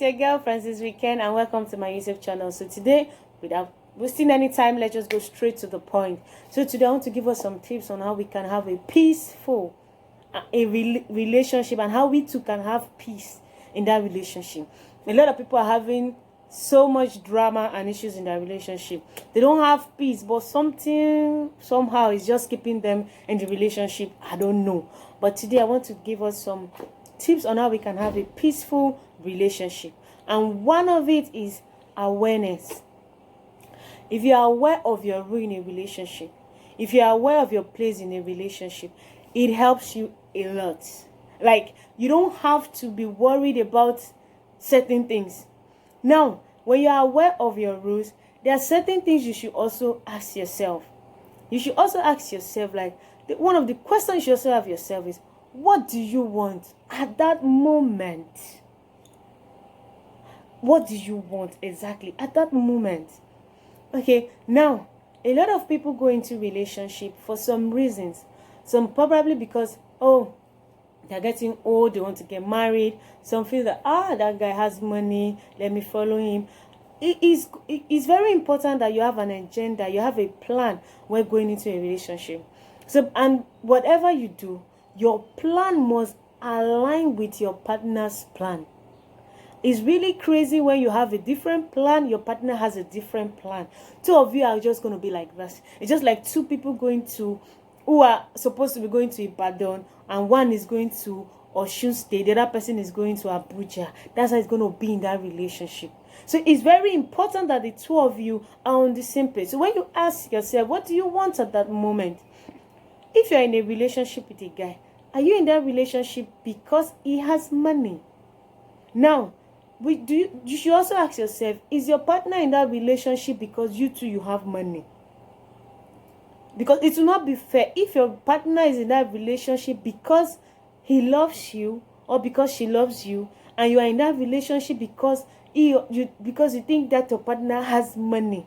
it's your girl Francis Weekend, and welcome to my YouTube channel. So today, without wasting any time, let's just go straight to the point. So today I want to give us some tips on how we can have a peaceful relationship, and how we too can have peace in that relationship. A lot of people are having so much drama and issues in their relationship. They don't have peace, but something somehow is just keeping them in the relationship. I don't know. But today I want to give us some tips on how we can have a peaceful relationship. And one of it is awareness. If you are aware of your role in a relationship, if you are aware of your place in a relationship, it helps you a lot. Like, you don't have to be worried about certain things. Now, when you are aware of your rules, there are certain things you should also ask yourself. You should also ask yourself, like, one of the questions you should also have yourself is, what do you want at that moment? What do you want exactly at that moment? Okay, now, a lot of people go into relationship for some reasons. Some probably because, they're getting old, they want to get married. Some feel that, that guy has money, let me follow him. It's very important that you have an agenda, you have a plan when going into a relationship. So, and whatever you do, your plan must align with your partner's plan. It's really crazy when you have a different plan, your partner has a different plan. Two of you are just going to be like this. It's just like two people who are supposed to be going to Ibadan, and one is going to Osun State, the other person is going to Abuja. That's how it's going to be in that relationship. So it's very important that the two of you are on the same page. So when you ask yourself, what do you want at that moment? If you're in a relationship with a guy, are you in that relationship because he has money? Now, you should also ask yourself, is your partner in that relationship because you have money? Because it will not be fair if your partner is in that relationship because he loves you or because she loves you, and you are in that relationship because you think that your partner has money.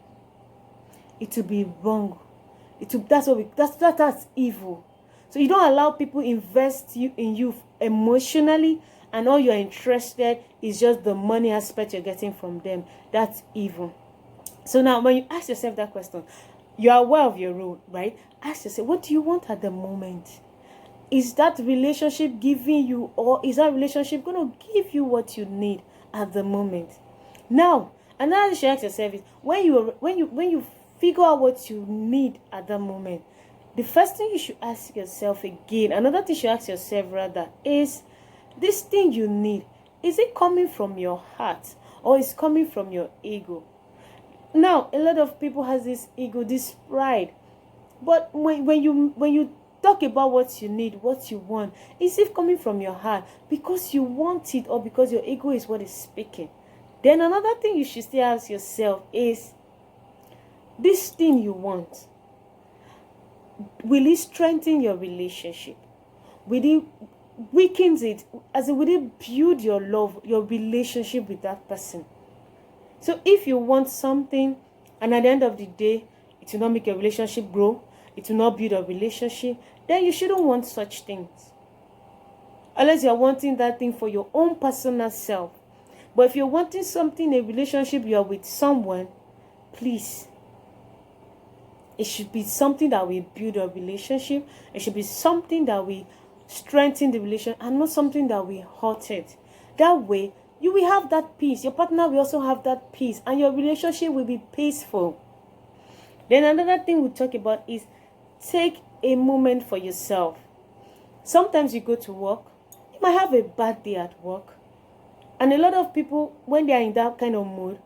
It will be wrong. That's evil. So you don't allow people invest in you emotionally, and all you're interested is just the money aspect you're getting from them. That's evil. So now, when you ask yourself that question, you're aware of your role, right? Ask yourself, what do you want at the moment? Is that relationship giving you, or is that relationship going to give you what you need at the moment? Now, another thing you should ask yourself is, when you figure out what you need at that moment, the first thing you should ask yourself again, another thing you should ask yourself rather, is this thing you need, is it coming from your heart or is it coming from your ego? Now, a lot of people has this ego, this pride. But when you talk about what you need, what you want, is it coming from your heart because you want it, or because your ego is what is speaking? Then another thing you should still ask yourself is, this thing you want, will it strengthen your relationship? Will it weaken it? Will it build your love, your relationship with that person? So if you want something, and at the end of the day, it will not make your relationship grow, it will not build a relationship, then you shouldn't want such things. Unless you're wanting that thing for your own personal self. But if you're wanting something, a relationship, you are with someone, please, it should be something that will build a relationship. It should be something that will strengthen the relationship, and not something that will hurt it. That way, you will have that peace. Your partner will also have that peace, and your relationship will be peaceful. Then another thing we talk about is, take a moment for yourself. Sometimes you go to work, you might have a bad day at work, and a lot of people, when they are in that kind of mood,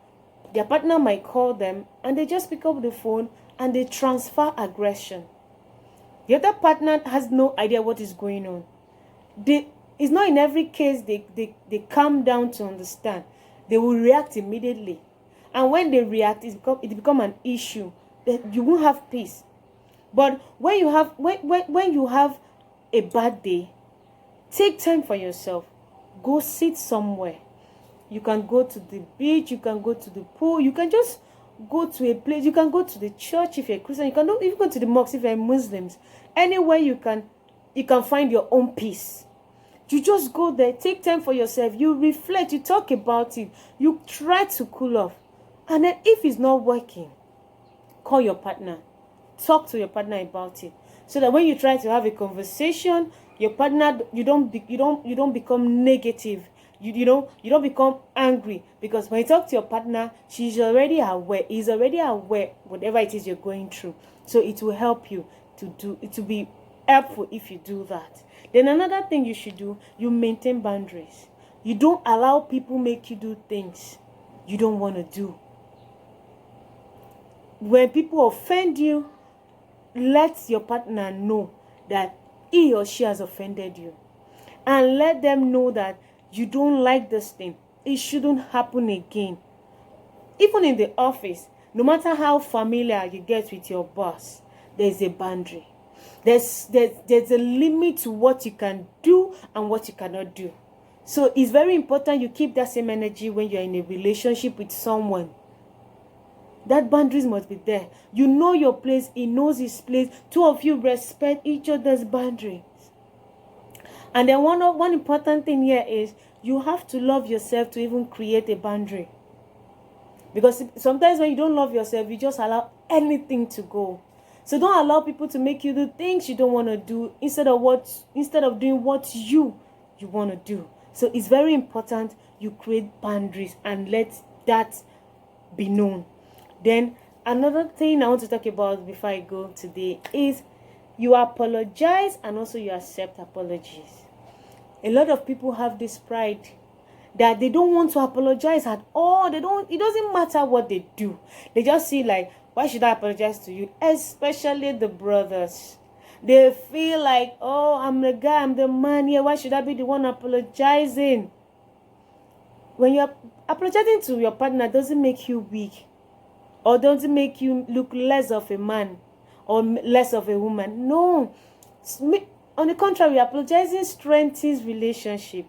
their partner might call them, and they just pick up the phone and they transfer aggression. The other partner has no idea what is going on. It's not in every case they calm down to understand. They will react immediately. And when they react, it become an issue. You won't have peace. But when you have a bad day, take time for yourself. Go sit somewhere. You can go to the beach, you can go to the pool, you can just go to a place, you can go to the church if you're a Christian, you can even go to the mosque if you're Muslims. Anywhere you can find your own peace. You just go there, take time for yourself, you reflect, you talk about it, you try to cool off. And then if it's not working, call your partner. Talk to your partner about it. So that when you try to have a conversation, your partner, you don't become negative. You don't become angry, because when you talk to your partner, he's already aware whatever it is you're going through. So it will help you to be helpful if you do that. Then another thing you should do, you maintain boundaries. You don't allow people make you do things you don't want to do. When people offend you, let your partner know that he or she has offended you, and let them know that you don't like this thing. It shouldn't happen again. Even in the office, no matter how familiar you get with your boss, there's a boundary. There's a limit to what you can do and what you cannot do. So it's very important you keep that same energy when you're in a relationship with someone. That boundaries must be there. You know your place, he knows his place. Two of you respect each other's boundaries. And then one important thing here is you have to love yourself to even create a boundary. Because sometimes when you don't love yourself, you just allow anything to go. So don't allow people to make you do things you don't want to do instead of doing what you want to do. So it's very important you create boundaries and let that be known. Then another thing I want to talk about before I go today is you apologize and also you accept apologies. A lot of people have this pride that they don't want to apologize at all. It doesn't matter what they do. They just see like, why should I apologize to you? Especially the brothers. They feel like, oh, I'm the guy, I'm the man here. Why should I be the one apologizing? When you're apologizing to your partner, doesn't make you weak. Or doesn't make you look less of a man or less of a woman. No. On the contrary, apologizing strengthens relationship.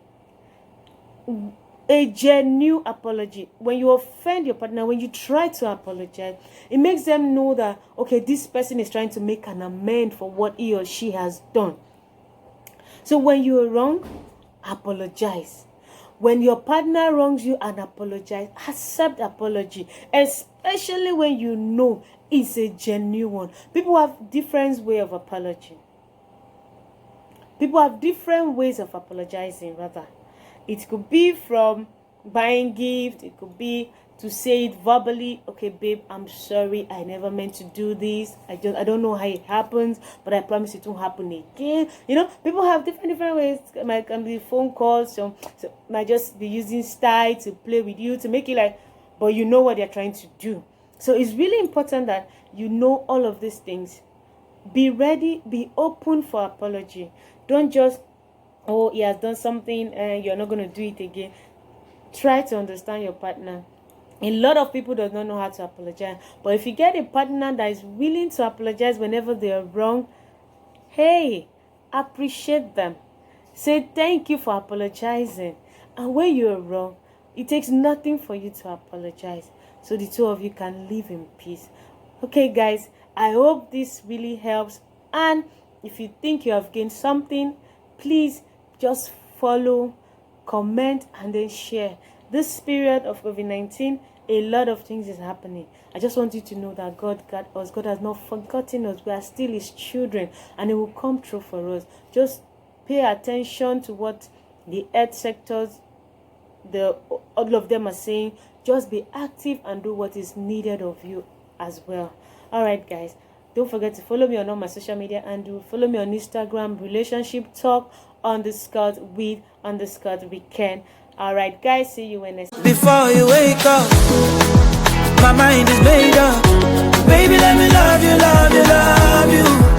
A genuine apology. When you offend your partner, when you try to apologize, it makes them know that, okay, this person is trying to make an amend for what he or she has done. So when you are wrong, apologize. When your partner wrongs you and apologize, accept apology. Especially when you know it's a genuine one. People have different ways of apologizing. People have different ways of apologizing, rather. It could be from buying gifts. It could be to say it verbally. Okay, babe, I'm sorry. I never meant to do this. I don't know how it happens, but I promise it won't happen again. You know, people have different ways. It might be phone calls. So might just be using style to play with you to make it like, but you know what they're trying to do. So it's really important that you know all of these things. Be ready. Be open for apology. Don't just, oh, he has done something and you're not going to do it again. Try to understand your partner. A lot of people do not know how to apologize. But if you get a partner that is willing to apologize whenever they are wrong, hey, appreciate them. Say thank you for apologizing. And when you are wrong, it takes nothing for you to apologize. So the two of you can live in peace. Okay, guys, I hope this really helps. And if you think you have gained something, please just follow, comment, and then share. This period of COVID-19, a lot of things is happening. I just want you to know that God got us. God has not forgotten us. We are still his children, and it will come true for us. Just pay attention to what the health sectors, all of them are saying. Just be active and do what is needed of you as well. All right, guys. Don't forget to follow me on all my social media and follow me on Instagram, Relationship Talk _with_Weekend. All right, guys. See you when next. Before you wake up, my mind is made up. Baby, let me love you, love you, love you.